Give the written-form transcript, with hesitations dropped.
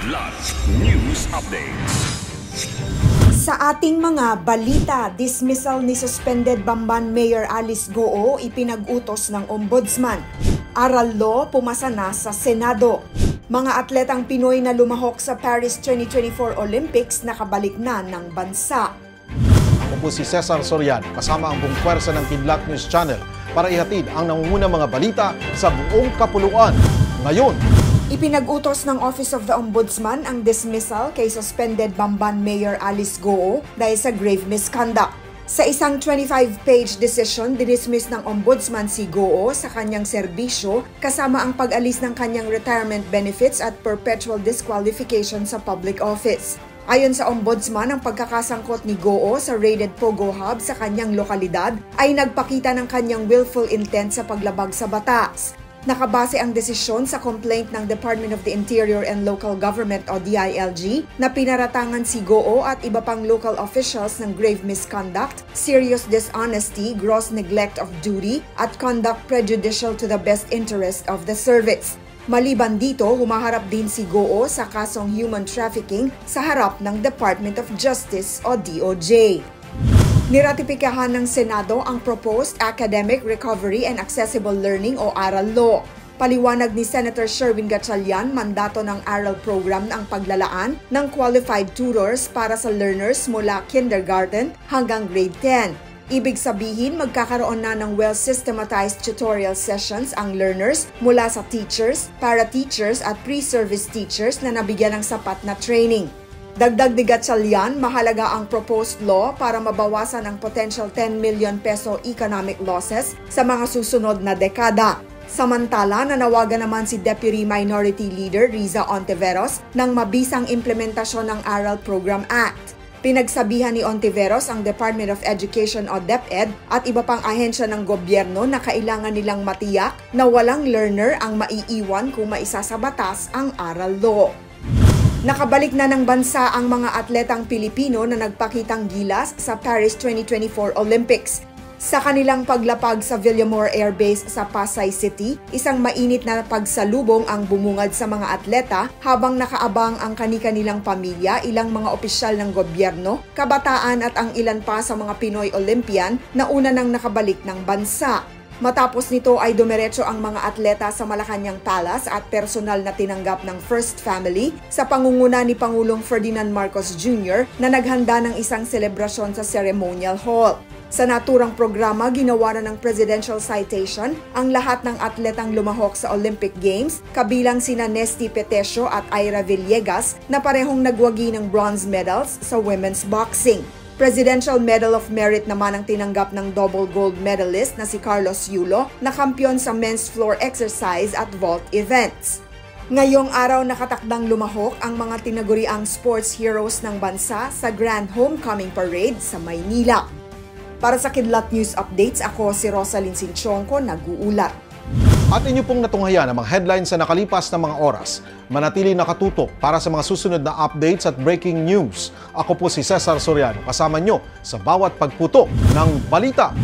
Kidlat News Updates. Sa ating mga balita, dismissal ni suspended Bamban Mayor Alice Goo ipinag-utos ng Ombudsman. Aral Law pumasa na sa Senado. Mga atletang Pinoy na lumahok sa Paris 2024 Olympics nakabalik na ng bansa. Ako po si Cesar Soriano, kasama ang buong pwersa ng Kidlat News Channel para ihatid ang nangungunang mga balita sa buong kapuluan. Ngayon, ipinag-utos ng Office of the Ombudsman ang dismissal kay suspended Bamban Mayor Alice Goo dahil sa grave misconduct. Sa isang 25-page decision, dinismiss ng Ombudsman si Goo sa kanyang serbisyo kasama ang pag-alis ng kanyang retirement benefits at perpetual disqualification sa public office. Ayon sa Ombudsman, ang pagkakasangkot ni Goo sa raided Pogo Hub sa kanyang lokalidad ay nagpakita ng kanyang willful intent sa paglabag sa batas. Nakabase ang desisyon sa complaint ng Department of the Interior and Local Government o DILG na pinaratangan si Goo at iba pang local officials ng grave misconduct, serious dishonesty, gross neglect of duty at conduct prejudicial to the best interest of the service. Maliban dito, humaharap din si Goo sa kasong human trafficking sa harap ng Department of Justice o DOJ. Niratipikahan ng Senado ang Proposed Academic Recovery and Accessible Learning o Aral Law. Paliwanag ni Senator Sherwin Gatchalian, mandato ng ARAL program ang paglalaan ng qualified tutors para sa learners mula kindergarten hanggang grade 10. Ibig sabihin, magkakaroon na ng well-systematized tutorial sessions ang learners mula sa teachers, para-teachers at pre-service teachers na nabigyan ng sapat na training. Dagdag ni Gatchalian, mahalaga ang proposed law para mabawasan ang potential 10 million peso economic losses sa mga susunod na dekada. Samantala, nanawagan naman si Deputy Minority Leader Riza Ontiveros ng mabisang implementasyon ng ARAL Program Act. Pinagsabihan ni Ontiveros ang Department of Education o DepEd at iba pang ahensya ng gobyerno na kailangan nilang matiyak na walang learner ang maiiwan kung maisa sa batas ang ARAL Law. Nakabalik na ng bansa ang mga atletang Pilipino na nagpakitang gilas sa Paris 2024 Olympics. Sa kanilang paglapag sa Villamor Air Base sa Pasay City, isang mainit na pagsalubong ang bumungad sa mga atleta habang nakaabang ang kani-kanilang pamilya, ilang mga opisyal ng gobyerno, kabataan at ang ilan pa sa mga Pinoy Olympian na una nang nakabalik ng bansa. Matapos nito ay dumiretso ang mga atleta sa Malacanang Palace at personal na tinanggap ng First Family sa pangunguna ni Pangulong Ferdinand Marcos Jr. na naghanda ng isang selebrasyon sa Ceremonial Hall. Sa naturang programa, ginawa na ng presidential citation ang lahat ng atletang lumahok sa Olympic Games, kabilang sina Nesty Petesio at Ira Villegas na parehong nagwagi ng bronze medals sa women's boxing. Presidential Medal of Merit naman ang tinanggap ng double gold medalist na si Carlos Yulo na kampiyon sa men's floor exercise at vault events. Ngayong araw nakatakdang lumahok ang mga tinaguriang sports heroes ng bansa sa Grand Homecoming Parade sa Maynila. Para sa Kidlat News Updates, ako si Rosalyn Sinchonco, nag-uulat. At inyo pong natunghayan ang mga headlines sa nakalipas na mga oras. Manatili nakatutok para sa mga susunod na updates at breaking news. Ako po si Cesar Soriano, kasama nyo sa bawat pagputok ng balita.